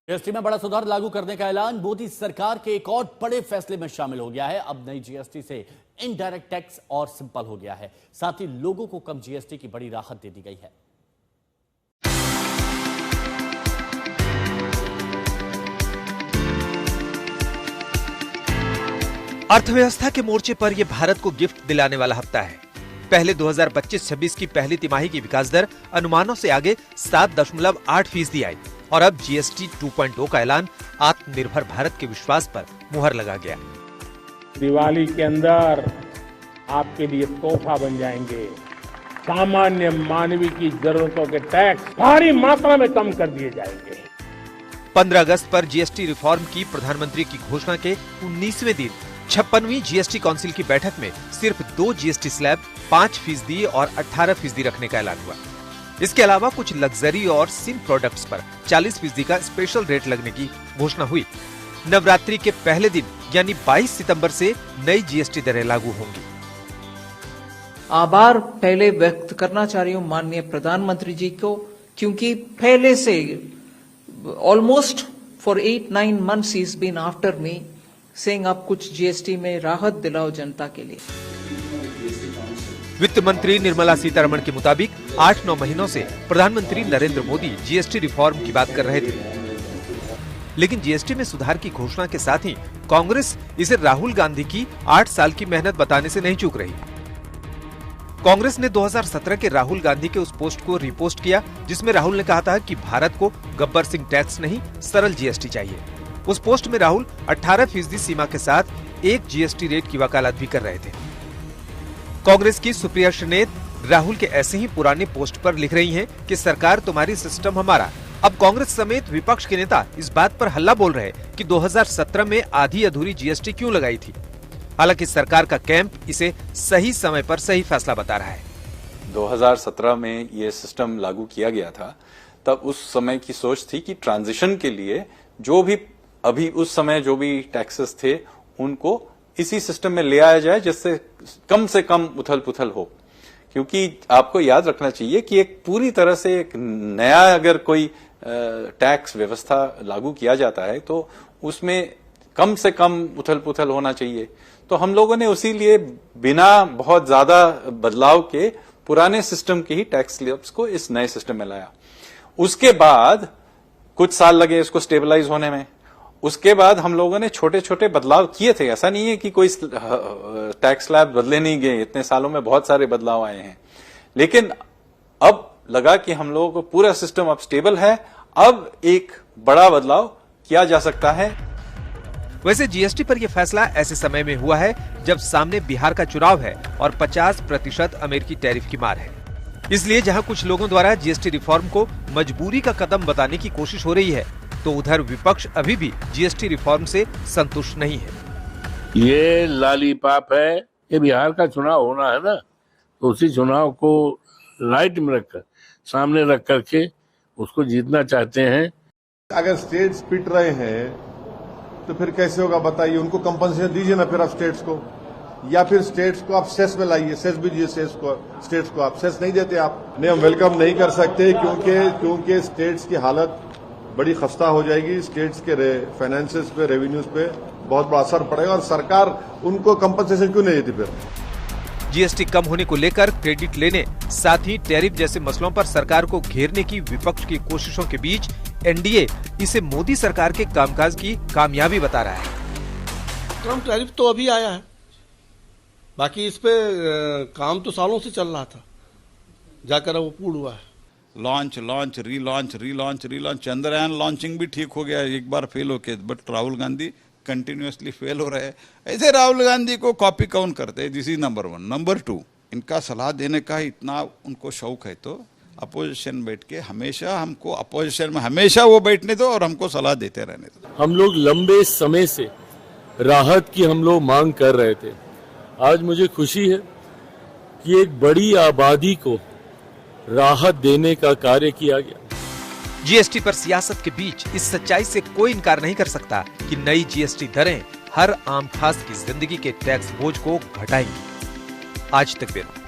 GST में बड़ा सुधार लागू करने का ऐलान मोदी सरकार के एक और बड़े फैसले में शामिल हो गया है। अब नई जीएसटी से इनडायरेक्ट टैक्स और सिंपल हो गया है, साथ ही लोगों को कम जीएसटी की बड़ी राहत दे दी गई है। अर्थव्यवस्था के मोर्चे पर यह भारत को गिफ्ट दिलाने वाला हफ्ता है। पहले 2025-26 की पहली तिमाही की विकास दर अनुमानों से आगे 7.8% आई और अब जीएसटी 2.0 का ऐलान आत्मनिर्भर भारत के विश्वास पर मुहर लगा गया। दिवाली के अंदर आपके लिए तोहफा बन जाएंगे। सामान्य मानवीय की जरूरतों के टैक्स भारी मात्रा में कम कर दिए जाएंगे। 15 अगस्त पर जीएसटी रिफॉर्म की प्रधानमंत्री की घोषणा के 19वें दिन 56वीं जीएसटी काउंसिल की बैठक में सिर्फ 2 जीएसटी स्लैब 5% और 18% रखने का ऐलान हुआ। इसके अलावा कुछ लग्जरी और सिम प्रोडक्ट्स पर 40% का स्पेशल रेट लगने की घोषणा हुई। नवरात्रि के पहले दिन यानी 22 सितंबर से नई जीएसटी दरें लागू होंगी। आभार पहले व्यक्त करना चाह रही हूँ माननीय प्रधानमंत्री जी को, क्योंकि पहले से almost for 8-9 months he's been after me saying आप कुछ जीएसटी में राहत दिलाओ जनता के लिए। वित्त मंत्री निर्मला सीतारमण के मुताबिक 8-9 महीनों से प्रधानमंत्री नरेंद्र मोदी जीएसटी रिफॉर्म की बात कर रहे थे, लेकिन जीएसटी में सुधार की घोषणा के साथ ही कांग्रेस इसे राहुल गांधी की 8 साल की मेहनत बताने से नहीं चूक रही। कांग्रेस ने 2017 के राहुल गांधी के उस पोस्ट को रिपोस्ट किया जिसमें राहुल ने कहा था कि भारत को गब्बर सिंह टैक्स नहीं सरल जीएसटी चाहिए। उस पोस्ट में राहुल 18% सीमा के साथ एक जीएसटी रेट की वकालत भी कर रहे थे। कांग्रेस की सुप्रिया श्रीनेत राहुल के ऐसे ही पुराने पोस्ट पर लिख रही हैं कि सरकार तुम्हारी सिस्टम हमारा। अब कांग्रेस समेत विपक्ष के नेता इस बात पर हल्ला बोल रहे कि 2017 में आधी अधूरी जीएसटी क्यों लगाई थी। हालांकि सरकार का कैंप इसे सही समय पर सही फैसला बता रहा है। 2017 में ये सिस्टम लागू किया गया था, तब उस समय की सोच थी कि ट्रांजिशन के लिए जो भी अभी उस समय जो भी टैक्सेस थे उनको इसी सिस्टम में ले आया जाए जिससे कम उथल पुथल हो। क्योंकि आपको याद रखना चाहिए कि एक पूरी तरह से एक नया अगर कोई टैक्स व्यवस्था लागू किया जाता है तो उसमें कम से कम उथल पुथल होना चाहिए। तो हम लोगों ने उसी लिए बिना बहुत ज्यादा बदलाव के पुराने सिस्टम के ही टैक्स स्लैब्स को इस नए सिस्टम में लाया। उसके बाद कुछ साल लगे इसको स्टेबलाइज होने में। उसके बाद हम लोगों ने छोटे छोटे बदलाव किए थे। ऐसा नहीं है कि कोई टैक्स स्लैब बदले नहीं गए, इतने सालों में बहुत सारे बदलाव आए हैं। लेकिन अब लगा कि हम लोगों को पूरा सिस्टम अब स्टेबल है, अब एक बड़ा बदलाव किया जा सकता है। वैसे जीएसटी पर यह फैसला ऐसे समय में हुआ है जब सामने बिहार का चुनाव है और 50% अमेरिकी टैरिफ की मार है। इसलिए जहां कुछ लोगों द्वारा जीएसटी रिफॉर्म को मजबूरी का कदम बताने की कोशिश हो रही है, तो उधर विपक्ष अभी भी जीएसटी रिफॉर्म से संतुष्ट नहीं है। ये लॉलीपॉप है, ये बिहार का चुनाव होना है ना, तो उसी चुनाव को लाइट में रखकर सामने रख करके उसको जीतना चाहते हैं। अगर स्टेट्स पिट रहे हैं तो फिर कैसे होगा बताइए। उनको कंपनसेशन दीजिए ना फिर आप स्टेट्स को, या फिर स्टेट्स को आप सेस में लाइए, सेस दीजिए स्टेट्स को। आप सेस नहीं देते आप, नहीं हम वेलकम नहीं कर सकते क्योंकि स्टेट्स की हालत बड़ी खस्ता हो जाएगी। स्टेट्स के फाइनेंसेस पे, रेवेन्यूज पे बहुत बड़ा असर पड़ेगा और सरकार उनको कंपनसेशन क्यों नहीं देती। फिर जीएसटी कम होने को लेकर क्रेडिट लेने, साथ ही टैरिफ जैसे मसलों पर सरकार को घेरने की विपक्ष की कोशिशों के बीच एनडीए इसे मोदी सरकार के कामकाज की कामयाबी बता रहा है। ट्रम्प टैरिफ तो अभी आया है, बाकी इस पे काम तो सालों से चल रहा था, जाकर वो पूर्ण हुआ है। लॉन्च रीलॉन्च चंद्रयान लॉन्चिंग भी ठीक हो गया एक बार फेल होके, but Rahul Gandhi continuously fail हो रहे हैं। ऐसे राहुल गांधी को कॉपी कौन करते हैं? This is number 1। नंबर 2, इनका सलाह देने का इतना उनको शौक है तो अपोजिशन बैठ के हमेशा हमको अपोजिशन में हमेशा वो बैठने दो और हमको सलाह देते रहने दो। हम लोग लंबे समय से राहत की हम लोग मांग कर रहे थे। आज मुझे खुशी है कि एक बड़ी आबादी को राहत देने का कार्य किया गया। जीएसटी पर सियासत के बीच इस सच्चाई से कोई इनकार नहीं कर सकता कि नई जीएसटी दरें हर आम खास की जिंदगी के टैक्स बोझ को घटाएंगी। आज तक ब्यूरो।